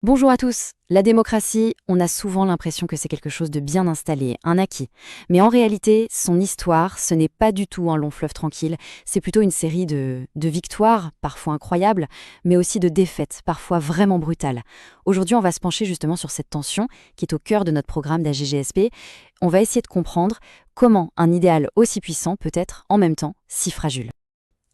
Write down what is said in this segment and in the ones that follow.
Bonjour à tous. La démocratie, on a souvent l'impression que c'est quelque chose de bien installé, un acquis. Mais en réalité, son histoire, ce n'est pas du tout un long fleuve tranquille, c'est plutôt une série de victoires, parfois incroyables, mais aussi de défaites, parfois vraiment brutales. Aujourd'hui, on va se pencher justement sur cette tension qui est au cœur de notre programme d'AGGSP. On va essayer de comprendre comment un idéal aussi puissant peut être en même temps si fragile.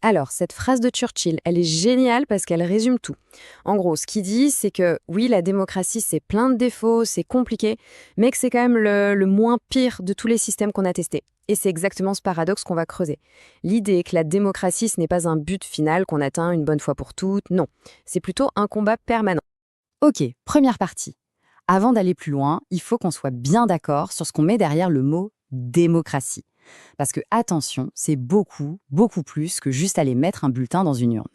Alors, cette phrase de Churchill, elle est géniale parce qu'elle résume tout. En gros, ce qu'il dit, c'est que oui, la démocratie, c'est plein de défauts, c'est compliqué, mais que c'est quand même le moins pire de tous les systèmes qu'on a testés. Et c'est exactement ce paradoxe qu'on va creuser. L'idée que la démocratie, ce n'est pas un but final qu'on atteint une bonne fois pour toutes, non. C'est plutôt un combat permanent. Ok, première partie. Avant d'aller plus loin, il faut qu'on soit bien d'accord sur ce qu'on met derrière le mot démocratie. Parce que, attention, c'est beaucoup, beaucoup plus que juste aller mettre un bulletin dans une urne.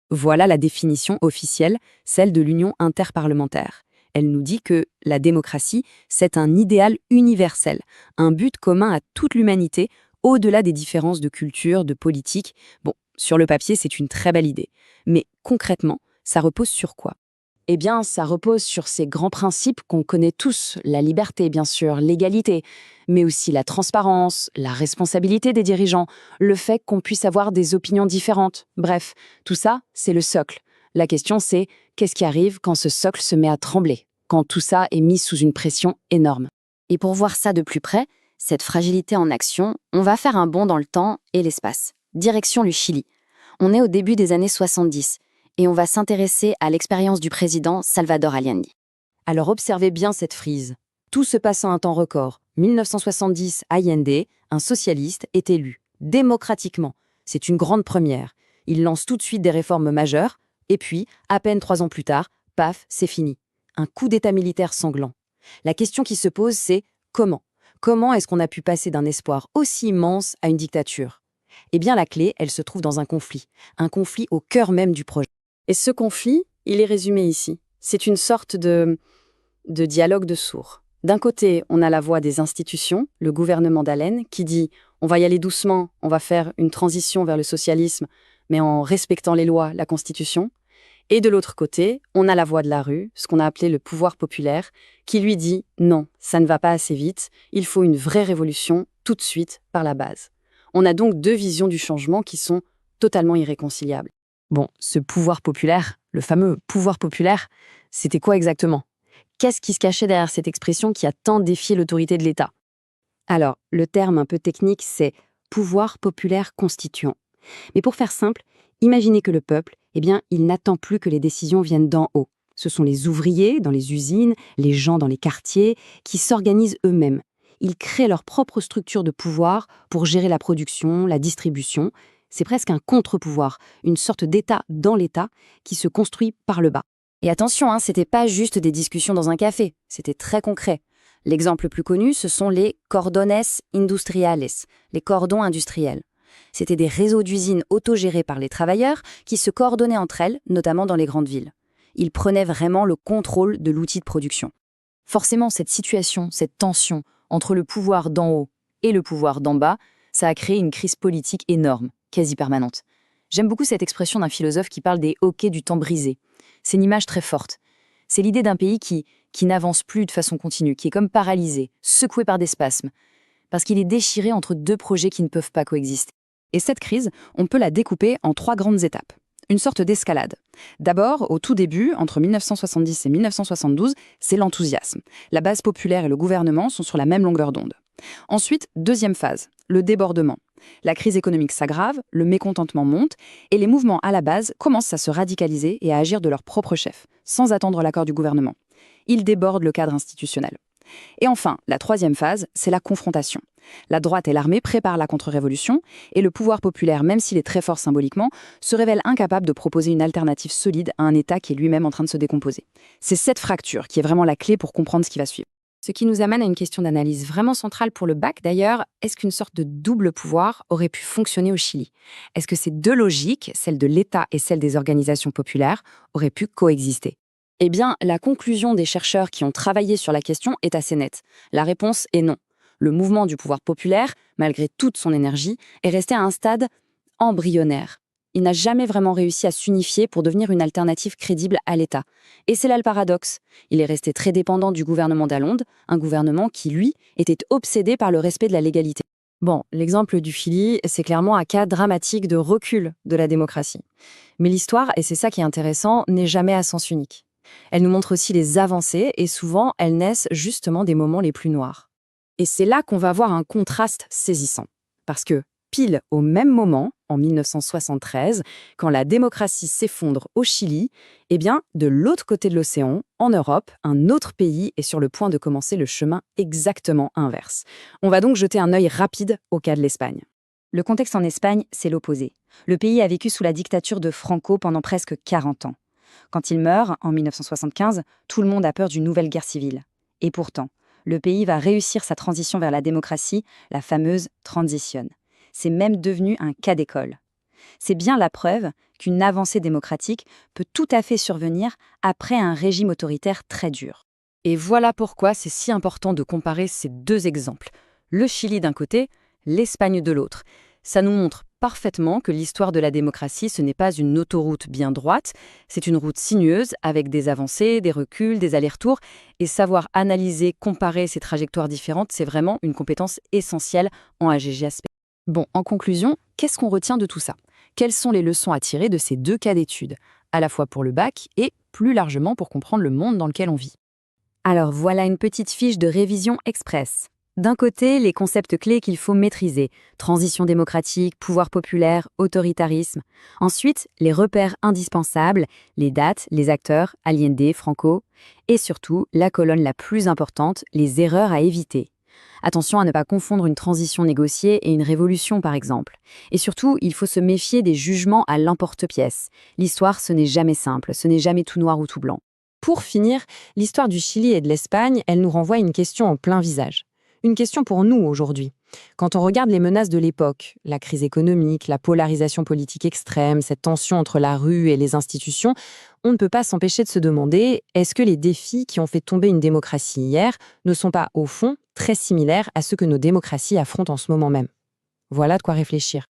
Voilà la définition officielle, celle de l'Union interparlementaire. Elle nous dit que la démocratie, c'est un idéal universel, un but commun à toute l'humanité, au-delà des différences de culture, de politique. Bon, sur le papier, c'est une très belle idée. Mais concrètement, ça repose sur quoi? Eh bien, ça repose sur ces grands principes qu'on connaît tous, la liberté bien sûr, l'égalité, mais aussi la transparence, la responsabilité des dirigeants, le fait qu'on puisse avoir des opinions différentes. Bref, tout ça, c'est le socle. La question c'est, qu'est-ce qui arrive quand ce socle se met à trembler, quand tout ça est mis sous une pression énorme? Et pour voir ça de plus près, cette fragilité en action, on va faire un bond dans le temps et l'espace. Direction le Chili. On est au début des années 70 et on va s'intéresser à l'expérience du président Salvador Allende. Alors observez bien cette frise. Tout se passe en un temps record. 1970, Allende, un socialiste, est élu, démocratiquement. C'est une grande première. Il lance tout de suite des réformes majeures, et puis, à peine 3 ans plus tard, paf, c'est fini. Un coup d'État militaire sanglant. La question qui se pose, c'est comment? Comment est-ce qu'on a pu passer d'un espoir aussi immense à une dictature? Eh bien, la clé, elle se trouve dans un conflit au cœur même du projet. Et ce conflit, il est résumé ici. C'est une sorte de dialogue de sourds. D'un côté, on a la voix des institutions, le gouvernement d'Allen, qui dit « on va y aller doucement, on va faire une transition vers le socialisme, mais en respectant les lois, la Constitution ». Et de l'autre côté, on a la voix de la rue, ce qu'on a appelé le pouvoir populaire, qui lui dit « non, ça ne va pas assez vite, il faut une vraie révolution tout de suite par la base ». On a donc deux visions du changement qui sont totalement irréconciliables. Bon, ce pouvoir populaire, le fameux pouvoir populaire, c'était quoi exactement? Qu'est-ce qui se cachait derrière cette expression qui a tant défié l'autorité de l'État? Alors, le terme un peu technique, c'est pouvoir populaire constituant. Mais pour faire simple, imaginez que le peuple, eh bien, il n'attend plus que les décisions viennent d'en haut. Ce sont les ouvriers dans les usines, les gens dans les quartiers, qui s'organisent eux-mêmes. Ils créent leur propre structure de pouvoir pour gérer la production, la distribution. C'est presque un contre-pouvoir, une sorte d'État dans l'État qui se construit par le bas. Et attention, c'était pas juste des discussions dans un café, c'était très concret. L'exemple le plus connu, ce sont les cordones industriales, les cordons industriels. C'était des réseaux d'usines autogérés par les travailleurs qui se coordonnaient entre elles, notamment dans les grandes villes. Ils prenaient vraiment le contrôle de l'outil de production. Forcément, cette situation, cette tension entre le pouvoir d'en haut et le pouvoir d'en bas, ça a créé une crise politique énorme, quasi permanente. J'aime beaucoup cette expression d'un philosophe qui parle des hoquets du temps brisé. C'est une image très forte. C'est l'idée d'un pays qui n'avance plus de façon continue, qui est comme paralysé, secoué par des spasmes, parce qu'il est déchiré entre deux projets qui ne peuvent pas coexister. Et cette crise, on peut la découper en 3 grandes étapes. Une sorte d'escalade. D'abord, au tout début, entre 1970 et 1972, c'est l'enthousiasme. La base populaire et le gouvernement sont sur la même longueur d'onde. Ensuite, deuxième phase, le débordement. La crise économique s'aggrave, le mécontentement monte, et les mouvements à la base commencent à se radicaliser et à agir de leur propre chef, sans attendre l'accord du gouvernement. Ils débordent le cadre institutionnel. Et enfin, la troisième phase, c'est la confrontation. La droite et l'armée préparent la contre-révolution, et le pouvoir populaire, même s'il est très fort symboliquement, se révèle incapable de proposer une alternative solide à un État qui est lui-même en train de se décomposer. C'est cette fracture qui est vraiment la clé pour comprendre ce qui va suivre. Ce qui nous amène à une question d'analyse vraiment centrale pour le bac d'ailleurs, est-ce qu'une sorte de double pouvoir aurait pu fonctionner au Chili? Est-ce que ces deux logiques, celle de l'État et celle des organisations populaires, auraient pu coexister? Eh bien, la conclusion des chercheurs qui ont travaillé sur la question est assez nette. La réponse est non. Le mouvement du pouvoir populaire, malgré toute son énergie, est resté à un stade embryonnaire. il n'a jamais vraiment réussi à s'unifier pour devenir une alternative crédible à l'État. Et c'est là le paradoxe. Il est resté très dépendant du gouvernement d'Allende, un gouvernement qui, lui, était obsédé par le respect de la légalité. Bon, l'exemple du Chili, c'est clairement un cas dramatique de recul de la démocratie. Mais l'histoire, et c'est ça qui est intéressant, n'est jamais à sens unique. Elle nous montre aussi les avancées et souvent, elles naissent justement des moments les plus noirs. Et c'est là qu'on va voir un contraste saisissant. Parce que, pile au même moment, en 1973, quand la démocratie s'effondre au Chili, eh bien, de l'autre côté de l'océan, en Europe, un autre pays est sur le point de commencer le chemin exactement inverse. On va donc jeter un œil rapide au cas de l'Espagne. Le contexte en Espagne, c'est l'opposé. Le pays a vécu sous la dictature de Franco pendant presque 40 ans. Quand il meurt, en 1975, tout le monde a peur d'une nouvelle guerre civile. Et pourtant, le pays va réussir sa transition vers la démocratie, la fameuse transition. C'est même devenu un cas d'école. C'est bien la preuve qu'une avancée démocratique peut tout à fait survenir après un régime autoritaire très dur. Et voilà pourquoi c'est si important de comparer ces deux exemples. Le Chili d'un côté, l'Espagne de l'autre. Ça nous montre parfaitement que l'histoire de la démocratie, ce n'est pas une autoroute bien droite, c'est une route sinueuse avec des avancées, des reculs, des allers-retours. Et savoir analyser, comparer ces trajectoires différentes, c'est vraiment une compétence essentielle en AGGASP. Bon, en conclusion, qu'est-ce qu'on retient de tout ça? Quelles sont les leçons à tirer de ces deux cas d'études, à la fois pour le bac et plus largement pour comprendre le monde dans lequel on vit? Alors voilà une petite fiche de révision express. D'un côté, les concepts clés qu'il faut maîtriser, transition démocratique, pouvoir populaire, autoritarisme. Ensuite, les repères indispensables, les dates, les acteurs, Allende, Franco. Et surtout, la colonne la plus importante, les erreurs à éviter. Attention à ne pas confondre une transition négociée et une révolution, par exemple. Et surtout, il faut se méfier des jugements à l'emporte-pièce. L'histoire, ce n'est jamais simple, ce n'est jamais tout noir ou tout blanc. Pour finir, l'histoire du Chili et de l'Espagne, elle nous renvoie une question en plein visage. Une question pour nous aujourd'hui. Quand on regarde les menaces de l'époque, la crise économique, la polarisation politique extrême, cette tension entre la rue et les institutions, on ne peut pas s'empêcher de se demander, est-ce que les défis qui ont fait tomber une démocratie hier ne sont pas, au fond, très similaires à ceux que nos démocraties affrontent en ce moment même? Voilà de quoi réfléchir.